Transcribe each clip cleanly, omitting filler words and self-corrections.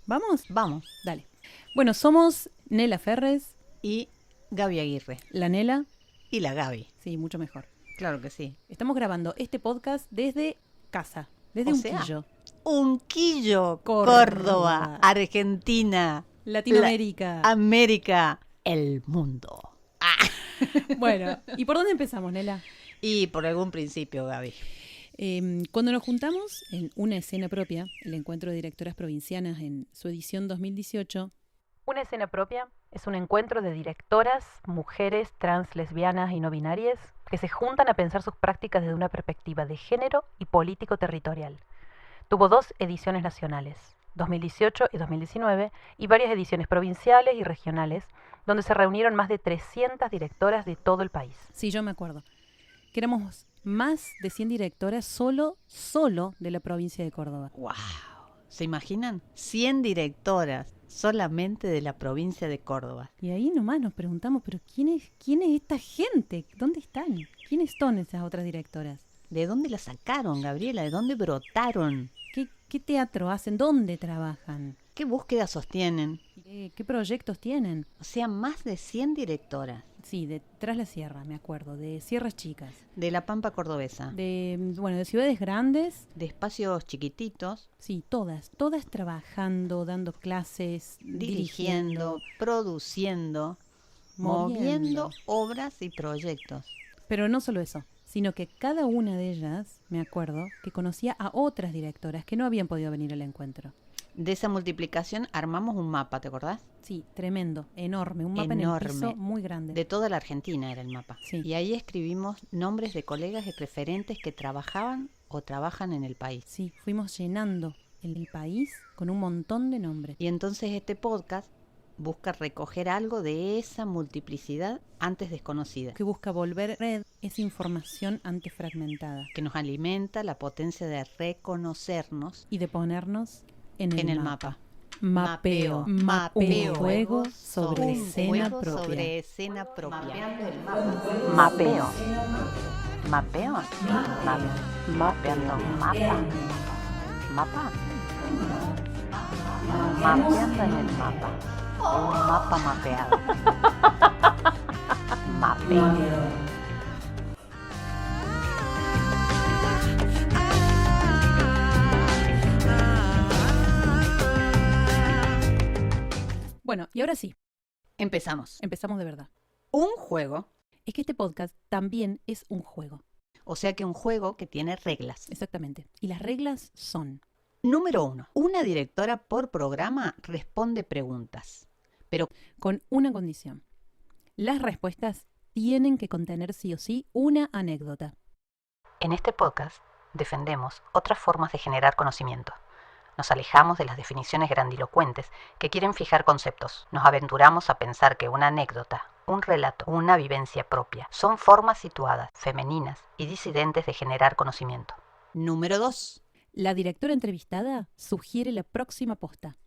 ¿Vamos? Vamos. Dale. Bueno, somos Nela Ferres, Y Gaby Aguirre. la Nela. Y la Gaby. Sí, mucho mejor. Claro que sí. Estamos grabando este podcast desde casa, desde O un sea, Unquillo, Unquillo, Córdoba. Córdoba, Argentina, Latinoamérica. América, el mundo. Bueno, ¿y por dónde empezamos, Nela? Y por algún principio, Gaby. Cuando nos juntamos en una escena propia, el encuentro de directoras provincianas en su edición 2018. Una escena propia es un encuentro de directoras, mujeres, trans, lesbianas y no binarias que se juntan a pensar sus prácticas desde una perspectiva de género y político-territorial. Tuvo 2 ediciones nacionales, 2018 y 2019, y varias ediciones provinciales y regionales, donde se reunieron más de 300 directoras de todo el país. Sí, yo me acuerdo. Que éramos más de 100 directoras solo de la provincia de Córdoba. ¡Wow! ¿Se imaginan? 100 directoras solamente de la provincia de Córdoba. Y ahí nomás nos preguntamos, pero ¿quién es esta gente? ¿Dónde están? ¿Quiénes son esas otras directoras? ¿De dónde la sacaron, Gabriela? ¿De dónde brotaron? ¿Qué teatro hacen? ¿Dónde trabajan? ¿Qué búsquedas sostienen? ¿Qué proyectos tienen? O sea, más de 100 directoras. Sí, de Tras la Sierra, me acuerdo, de Sierras Chicas. De la Pampa Cordobesa. De ciudades grandes. De espacios chiquititos. Sí, todas trabajando, dando clases, dirigiendo, produciendo, moviendo obras y proyectos. Pero no solo eso, sino que cada una de ellas, me acuerdo, que conocía a otras directoras que no habían podido venir al encuentro. De esa multiplicación armamos un mapa, ¿te acordás? Sí, tremendo, enorme, un mapa enorme, en el piso muy grande. De toda la Argentina era el mapa. Sí. Y ahí escribimos nombres de colegas y referentes que trabajaban o trabajan en el país. Sí, fuimos llenando el país con un montón de nombres. Y entonces este podcast busca recoger algo de esa multiplicidad antes desconocida. Que busca volver red esa información antes fragmentada. Que nos alimenta la potencia de reconocernos. Y de ponernos en el mapa. Mapeo. Un juego sobre escena propia. Sobre escena propia. Mapeo. Mapeo. Mapeando mapa. Mapa. Mapeando en el mapa. Un mapa mapeado. Mapeo. Bueno, y ahora sí, Empezamos. empezamos de verdad. Un juego, Es que este podcast también es un juego. o sea que un juego que tiene reglas. Exactamente. Y las reglas son: Número 1. Una directora por programa responde preguntas. Pero con una condición. Las respuestas tienen que contener sí o sí una anécdota. En este podcast defendemos otras formas de generar conocimiento. Nos alejamos de las definiciones grandilocuentes que quieren fijar conceptos. Nos aventuramos a pensar que una anécdota, un relato, una vivencia propia son formas situadas, femeninas y disidentes de generar conocimiento. número 2. La directora entrevistada sugiere la próxima posta.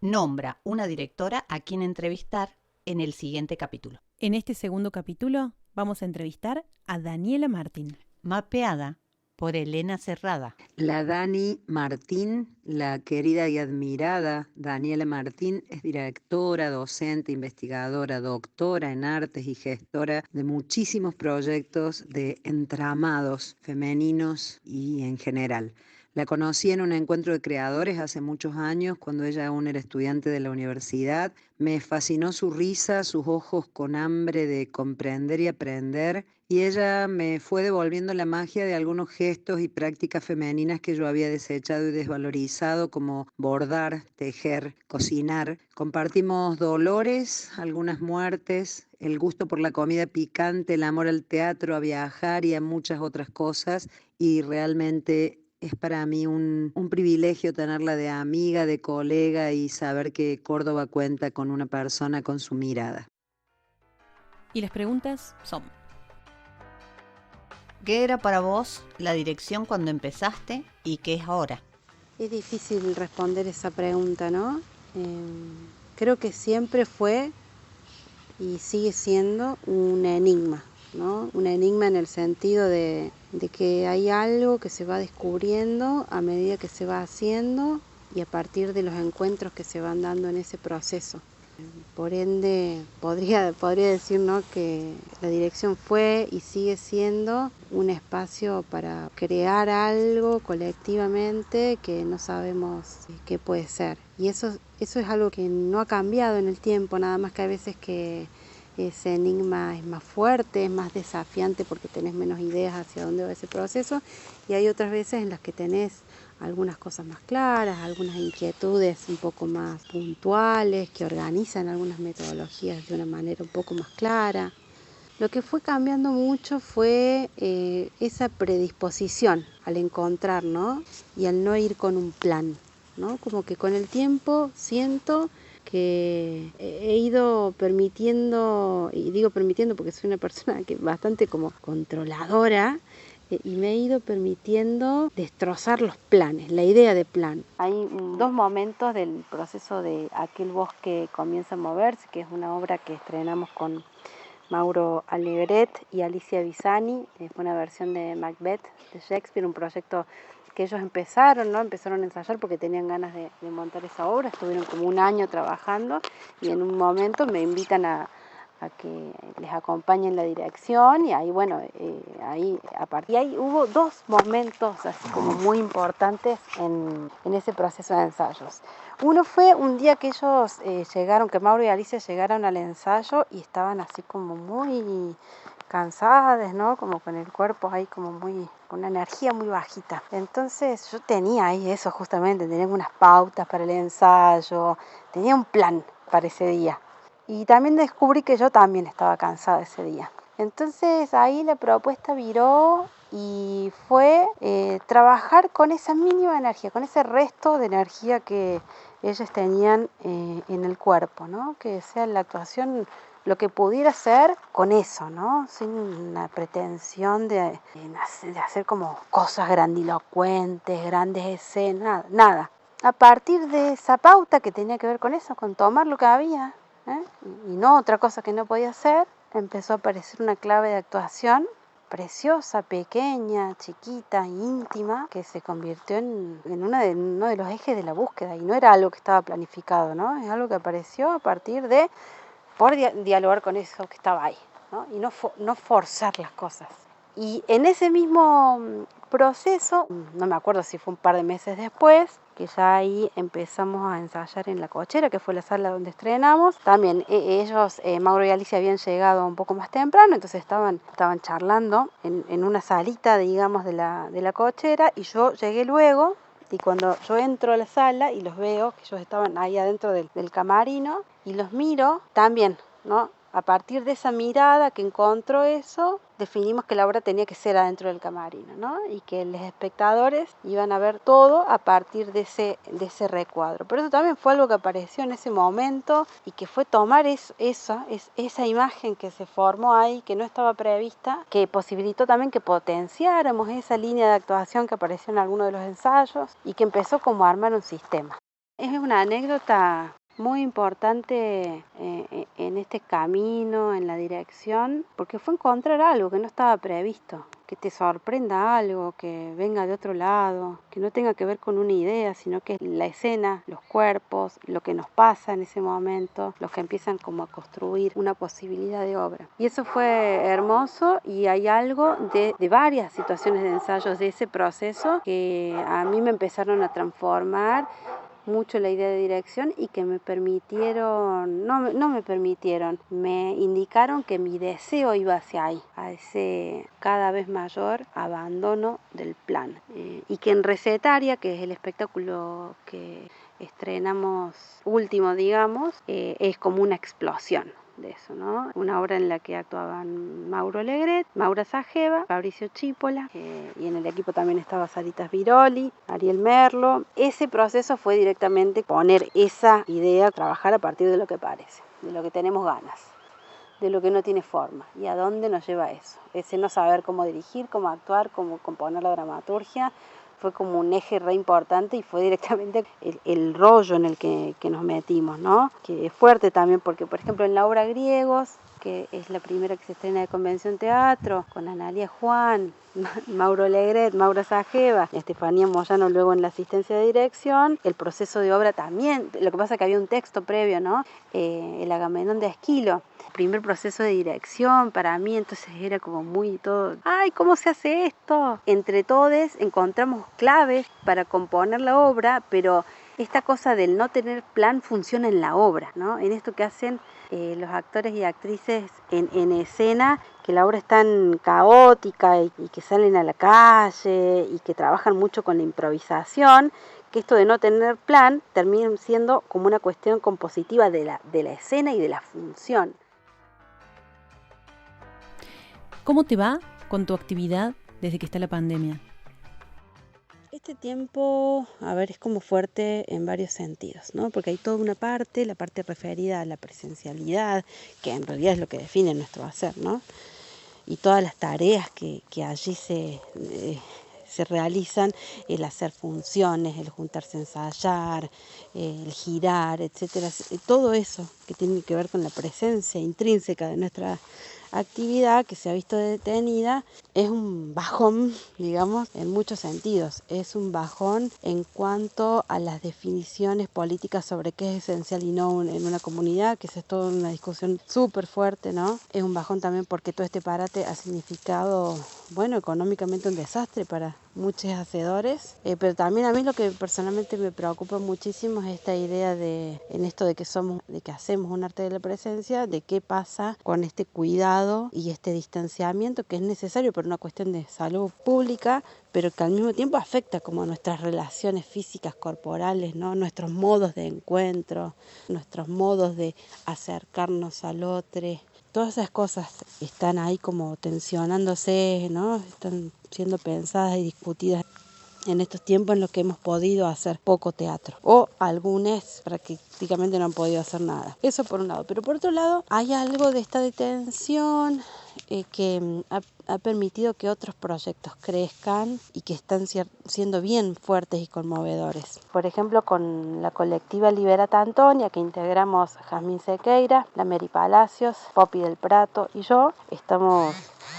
Nombra una directora a quien entrevistar en el siguiente capítulo. En este segundo capítulo vamos a entrevistar a Daniela Martín. Mapeada por Elena Cerrada. La Dani Martín, la querida y admirada Daniela Martín, es directora, docente, investigadora, doctora en artes y gestora de muchísimos proyectos de entramados femeninos y en general. La conocí en un encuentro de creadores hace muchos años, cuando ella aún era estudiante de la universidad. Me fascinó su risa, sus ojos con hambre de comprender y aprender, y ella me fue devolviendo la magia de algunos gestos y prácticas femeninas que yo había desechado y desvalorizado, como bordar, tejer, cocinar. Compartimos dolores, algunas muertes, el gusto por la comida picante, el amor al teatro, a viajar y a muchas otras cosas, y realmente es para mí un privilegio tenerla de amiga, de colega, y saber que Córdoba cuenta con una persona con su mirada. Y las preguntas son: ¿Qué era para vos la dirección cuando empezaste y qué es ahora? Es difícil responder esa pregunta, ¿no? Creo que siempre fue y sigue siendo un enigma, ¿no? Un enigma en el sentido de que hay algo que se va descubriendo a medida que se va haciendo y a partir de los encuentros que se van dando en ese proceso. Por ende, podría decir, ¿no?, que la dirección fue y sigue siendo un espacio para crear algo colectivamente que no sabemos qué puede ser. Y eso es algo que no ha cambiado en el tiempo, nada más que a veces que ese enigma es más fuerte, es más desafiante porque tenés menos ideas hacia dónde va ese proceso, y hay otras veces en las que tenés algunas cosas más claras, algunas inquietudes un poco más puntuales, que organizan algunas metodologías de una manera un poco más clara. Lo que fue cambiando mucho fue esa predisposición al encontrar, ¿no?, y al no ir con un plan, ¿no? Como que con el tiempo siento que he ido permitiendo, y digo permitiendo porque soy una persona que bastante como controladora, y me he ido permitiendo destrozar los planes, la idea de plan. Hay dos momentos del proceso de Aquel bosque comienza a moverse, que es una obra que estrenamos con Mauro Alegret y Alicia Bisani. Fue una versión de Macbeth de Shakespeare, un proyecto que ellos empezaron a ensayar porque tenían ganas de montar esa obra. Estuvieron como un año trabajando y en un momento me invitan a que les acompañe en la dirección, y ahí ahí hubo dos momentos así como muy importantes en ese proceso de ensayos. Uno fue un día que ellos llegaron, que Mauro y Alicia llegaron al ensayo y estaban así como muy cansadas, ¿no? Como con el cuerpo ahí como con una energía muy bajita. Entonces yo tenía ahí eso justamente, tenía unas pautas para el ensayo, tenía un plan para ese día. Y también descubrí que yo también estaba cansada ese día. Entonces ahí la propuesta viró y fue trabajar con esa mínima energía, con ese resto de energía que ellos tenían en el cuerpo, ¿no? Que sea la actuación lo que pudiera ser con eso, ¿no? Sin una pretensión de hacer como cosas grandilocuentes, grandes escenas, nada. A partir de esa pauta que tenía que ver con eso, con tomar lo que había, y no otra cosa que no podía hacer, empezó a aparecer una clave de actuación preciosa, pequeña, chiquita, íntima, que se convirtió en uno de los ejes de la búsqueda, y no era algo que estaba planificado, ¿no? Es algo que apareció a partir de dialogar con eso que estaba ahí, ¿no? Y no forzar las cosas. Y en ese mismo proceso, no me acuerdo si fue un par de meses después, que ya ahí empezamos a ensayar en La Cochera, que fue la sala donde estrenamos. También ellos, Mauro y Alicia, habían llegado un poco más temprano, entonces estaban charlando en una salita, digamos, de la Cochera, y yo llegué luego, y cuando yo entro a la sala y los veo, que ellos estaban ahí adentro del camarino, y los miro también, ¿no? A partir de esa mirada que encontró eso, definimos que la obra tenía que ser adentro del camarino, ¿no? Y que los espectadores iban a ver todo a partir de ese recuadro. Pero eso también fue algo que apareció en ese momento y que fue tomar esa imagen que se formó ahí, que no estaba prevista, que posibilitó también que potenciáramos esa línea de actuación que apareció en alguno de los ensayos y que empezó como a armar un sistema. Es una anécdota muy importante en este camino, en la dirección, porque fue encontrar algo que no estaba previsto, que te sorprenda algo, que venga de otro lado, que no tenga que ver con una idea, sino que es la escena, los cuerpos, lo que nos pasa en ese momento, los que empiezan como a construir una posibilidad de obra. Y eso fue hermoso, y hay algo de varias situaciones de ensayos de ese proceso que a mí me empezaron a transformar mucho la idea de dirección, y que me indicaron que mi deseo iba hacia ahí, a ese cada vez mayor abandono del plan. Y que en Recetaria, que es el espectáculo que estrenamos último, digamos, es como una explosión de eso, ¿no? Una obra en la que actuaban Mauro Alegret, Maura Sajeva, Fabricio Chípola, y en el equipo también estaba Saritas Viroli, Ariel Merlo. Ese proceso fue directamente poner esa idea, trabajar a partir de lo que parece, de lo que tenemos ganas, de lo que no tiene forma, y a dónde nos lleva eso. Ese no saber cómo dirigir, cómo actuar, cómo componer la dramaturgia, fue como un eje re importante, y fue directamente el rollo en el que nos metimos, ¿no? Que es fuerte también porque, por ejemplo, en la obra Griegos, que es la primera que se estrena de Convención Teatro, con Analia Juan, Mauro Legret, Mauro Sajeva, Estefanía Moyano luego en la asistencia de dirección. El proceso de obra también, lo que pasa es que había un texto previo, ¿no? El Agamenón de Esquilo. El primer proceso de dirección para mí, entonces era como muy todo, ¡ay, cómo se hace esto! Entre todos encontramos claves para componer la obra, pero esta cosa del no tener plan funciona en la obra, ¿no? En esto que hacen los actores y actrices en escena, que la obra es tan caótica y que salen a la calle y que trabajan mucho con la improvisación, que esto de no tener plan termina siendo como una cuestión compositiva de la escena y de la función. ¿Cómo te va con tu actividad desde que está la pandemia? Este tiempo, es como fuerte en varios sentidos, ¿no? Porque hay toda una parte, la parte referida a la presencialidad, que en realidad es lo que define nuestro hacer, ¿no? Y todas las tareas que allí se realizan, el hacer funciones, el juntarse a ensayar, el girar, etcétera, todo eso que tiene que ver con la presencia intrínseca de nuestra actividad que se ha visto detenida, es un bajón, digamos, en muchos sentidos. Es un bajón en cuanto a las definiciones políticas sobre qué es esencial y no en una comunidad, que esa es toda una discusión súper fuerte, ¿no? Es un bajón también porque todo este parate ha significado, económicamente un desastre para muchos hacedores, pero también a mí lo que personalmente me preocupa muchísimo es esta idea en esto de que hacemos un arte de la presencia, de qué pasa con este cuidado y este distanciamiento que es necesario por una cuestión de salud pública, pero que al mismo tiempo afecta como nuestras relaciones físicas, corporales, ¿no? Nuestros modos de encuentro, nuestros modos de acercarnos al otro. Todas esas cosas están ahí como tensionándose, ¿no? Están siendo pensadas y discutidas en estos tiempos en los que hemos podido hacer poco teatro, o algunos prácticamente no han podido hacer nada. Eso por un lado, pero por otro lado hay algo de esta detención que ha permitido que otros proyectos crezcan y que están siendo bien fuertes y conmovedores. Por ejemplo, con la colectiva Liberata Antonia, que integramos Jazmín Sequeira, la Mary Palacios, Poppy del Prato y yo, estamos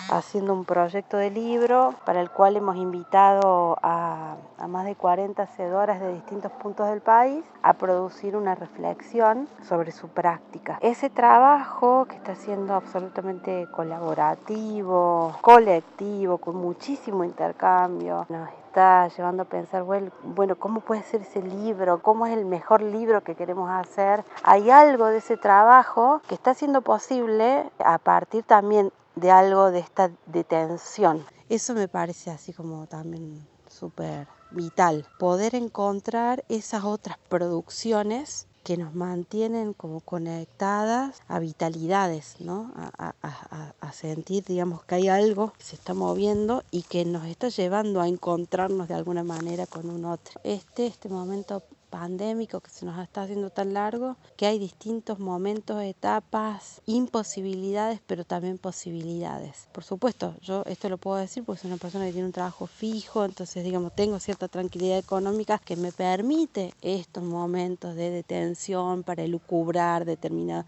haciendo un proyecto de libro para el cual hemos invitado a más de 40 hacedoras de distintos puntos del país a producir una reflexión sobre su práctica. Ese trabajo, que está siendo absolutamente colaborativo, colectivo, con muchísimo intercambio, nos está llevando a pensar, bueno, ¿cómo puede ser ese libro? ¿Cómo es el mejor libro que queremos hacer? Hay algo de ese trabajo que está siendo posible a partir también de algo de esta detención. Eso me parece así como también súper vital, poder encontrar esas otras producciones que nos mantienen como conectadas a vitalidades, ¿no? A sentir, digamos, que hay algo que se está moviendo y que nos está llevando a encontrarnos de alguna manera con un otro. Este momento pandémico que se nos está haciendo tan largo, que hay distintos momentos, etapas, imposibilidades, pero también posibilidades. Por supuesto, yo esto lo puedo decir porque soy una persona que tiene un trabajo fijo, entonces, digamos, tengo cierta tranquilidad económica que me permite estos momentos de detención para elucubrar determinados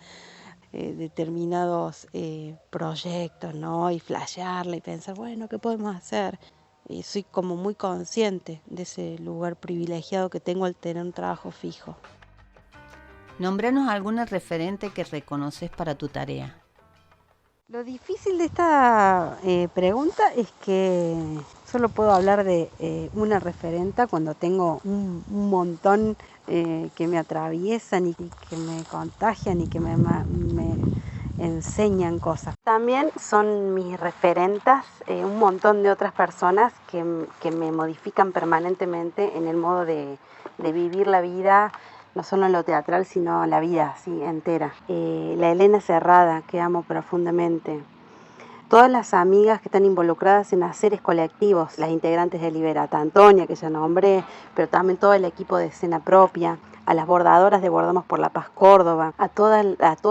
proyectos, ¿no? Y flashearla y pensar, ¿qué podemos hacer? Y soy como muy consciente de ese lugar privilegiado que tengo al tener un trabajo fijo. Nómbranos alguna referente que reconoces para tu tarea. Lo difícil de esta pregunta es que solo puedo hablar de una referenta cuando tengo un montón que me atraviesan y que me contagian y que me enseñan cosas. También son mis referentas un montón de otras personas que me modifican permanentemente en el modo de vivir la vida, no solo en lo teatral, sino la vida así entera. La Elena Cerrada, que amo profundamente. Todas las amigas que están involucradas en haceres colectivos, las integrantes de Liberata Antonia, que ya nombré, pero también todo el equipo de Escena Propia, a las bordadoras de Bordamos por la Paz Córdoba, a todos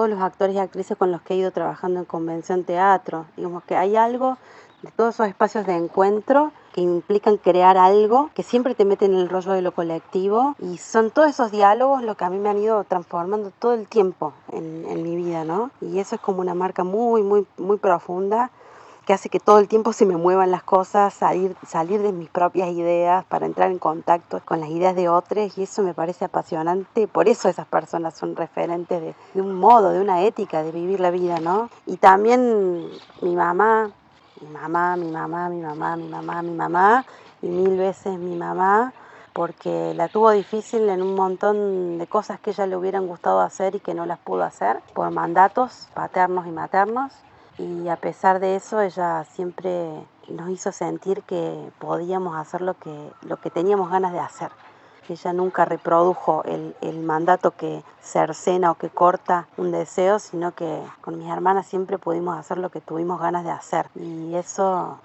los actores y actrices con los que he ido trabajando en Convención Teatro. Digamos que hay algo de todos esos espacios de encuentro que implican crear algo, que siempre te meten en el rollo de lo colectivo, y son todos esos diálogos lo que a mí me han ido transformando todo el tiempo en mi vida, ¿no? Y eso es como una marca muy, muy, muy profunda, que hace que todo el tiempo se me muevan las cosas, salir de mis propias ideas para entrar en contacto con las ideas de otros, y eso me parece apasionante. Por eso esas personas son referentes de un modo, de una ética de vivir la vida, ¿no? Y también mi mamá, y 1000 veces mi mamá, porque la tuvo difícil en un montón de cosas que ella le hubieran gustado hacer y que no las pudo hacer por mandatos paternos y maternos. Y a pesar de eso, ella siempre nos hizo sentir que podíamos hacer lo que teníamos ganas de hacer. Ella nunca reprodujo el mandato que cercena o que corta un deseo, sino que con mis hermanas siempre pudimos hacer lo que tuvimos ganas de hacer. Y eso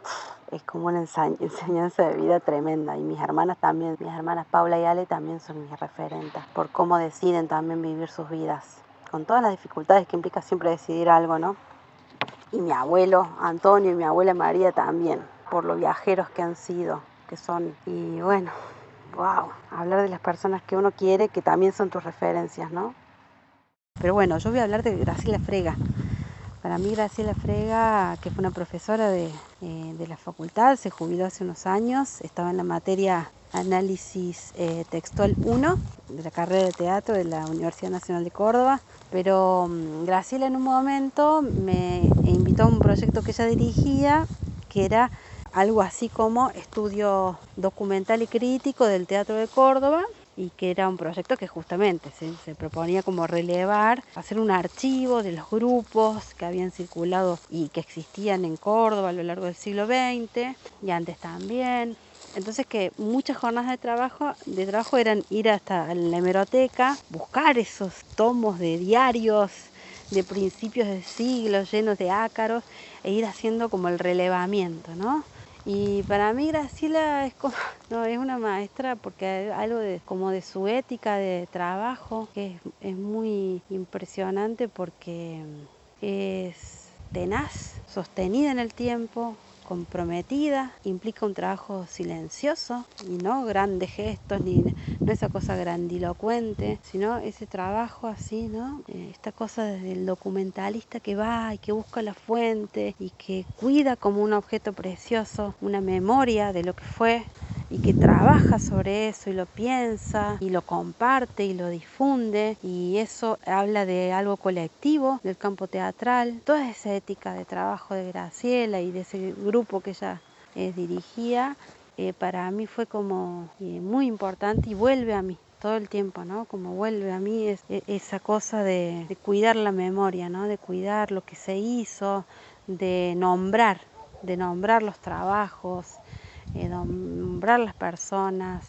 es como una enseñanza de vida tremenda. Y mis hermanas también, mis hermanas Paula y Ale también son mis referentes, por cómo deciden también vivir sus vidas, con todas las dificultades que implica siempre decidir algo, ¿no? Y mi abuelo Antonio y mi abuela María también, por lo viajeros que han sido, que son. Y bueno, wow, hablar de las personas que uno quiere, que también son tus referencias, ¿no? Pero bueno, yo voy a hablar de Graciela Frega. Para mí Graciela Frega, que fue una profesora de la facultad, se jubiló hace unos años, estaba en la materia Análisis Textual 1 de la carrera de teatro de la Universidad Nacional de Córdoba, pero Graciela en un momento me invitó a un proyecto que ella dirigía, que era algo así como estudio documental y crítico del teatro de Córdoba, y que era un proyecto que justamente se proponía como relevar, hacer un archivo de los grupos que habían circulado y que existían en Córdoba a lo largo del siglo XX y antes también. Entonces que muchas jornadas de trabajo eran ir hasta la hemeroteca, buscar esos tomos de diarios de principios de siglo llenos de ácaros e ir haciendo como el relevamiento, ¿no? Y para mí Graciela es una maestra, porque algo como de su ética de trabajo que es muy impresionante, porque es tenaz, sostenida en el tiempo, comprometida, implica un trabajo silencioso y no grandes gestos ni no esa cosa grandilocuente, sino ese trabajo así, ¿no? Esta cosa del documentalista que va y que busca la fuente y que cuida como un objeto precioso una memoria de lo que fue, y que trabaja sobre eso y lo piensa y lo comparte y lo difunde, y eso habla de algo colectivo del campo teatral. Toda esa ética de trabajo de Graciela y de ese grupo que ella dirigía, para mí fue como muy importante, y vuelve a mí todo el tiempo, ¿no? Como vuelve a mí esa cosa de cuidar la memoria, ¿no? De cuidar lo que se hizo, de nombrar los trabajos, nombrar las personas,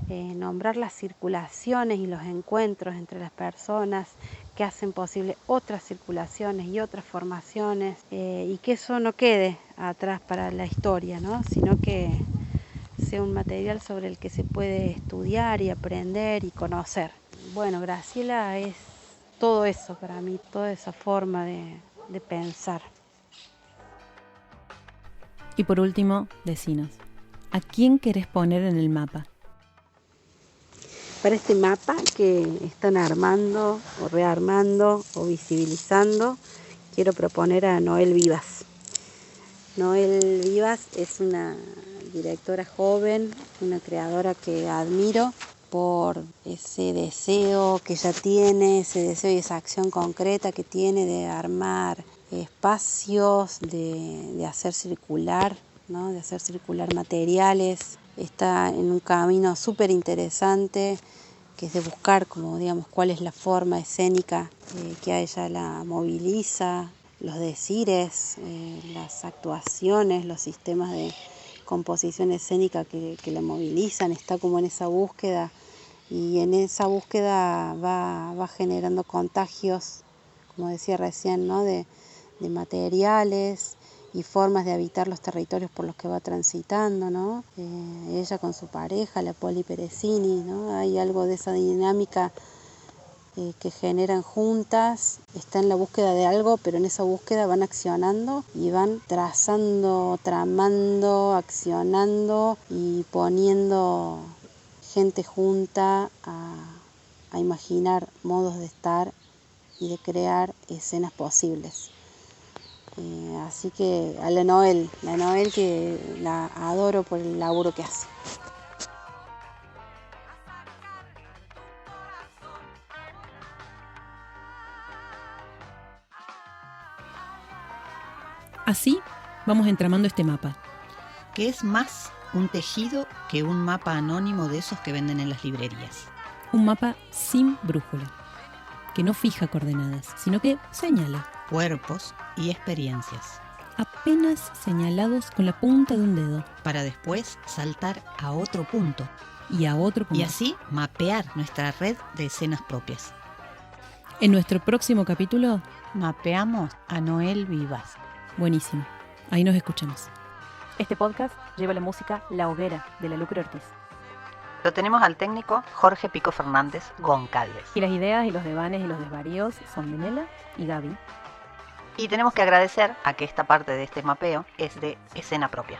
nombrar las circulaciones y los encuentros entre las personas que hacen posible otras circulaciones y otras formaciones, y que eso no quede atrás para la historia, ¿no? Sino que sea un material sobre el que se puede estudiar y aprender y conocer. Bueno, Graciela es todo eso para mí, toda esa forma de pensar. Y por último, decinos, ¿a quién querés poner en el mapa? Para este mapa que están armando o rearmando o visibilizando, quiero proponer a Noel Vivas. Noel Vivas es una directora joven, una creadora que admiro por ese deseo que ella tiene, ese deseo y esa acción concreta que tiene de armar espacios, de hacer circular, ¿no? De hacer circular materiales. Está en un camino súper interesante, que es de buscar, como digamos, cuál es la forma escénica que a ella la moviliza, los decires, las actuaciones, los sistemas de composición escénica que la movilizan. Está como en esa búsqueda, y en esa búsqueda va generando contagios, como decía recién, ¿no? de materiales y formas de habitar los territorios por los que va transitando, ¿no? Ella con su pareja, la Poli Peresini, ¿no? Hay algo de esa dinámica que generan juntas, está en la búsqueda de algo, pero en esa búsqueda van accionando y van trazando, tramando, accionando y poniendo gente junta a imaginar modos de estar y de crear escenas posibles. Así que a la Noel que la adoro por el laburo que hace. Así vamos entramando este mapa. Que es más un tejido que un mapa anónimo de esos que venden en las librerías. Un mapa sin brújula, que no fija coordenadas, sino que señala. Cuerpos y experiencias. Apenas señalados con la punta de un dedo. Para después saltar a otro punto. Y a otro punto. Y así mapear nuestra red de escenas propias. En nuestro próximo capítulo, mapeamos a Noel Vivas. Buenísimo. Ahí nos escuchamos. Este podcast lleva la música La Hoguera, de la Lucre Ortiz. Lo tenemos al técnico Jorge Pico Fernández Goncalves. Y las ideas y los devanes y los desvaríos son de Nela y Gaby. Y tenemos que agradecer a que esta parte de este mapeo es de escena propia.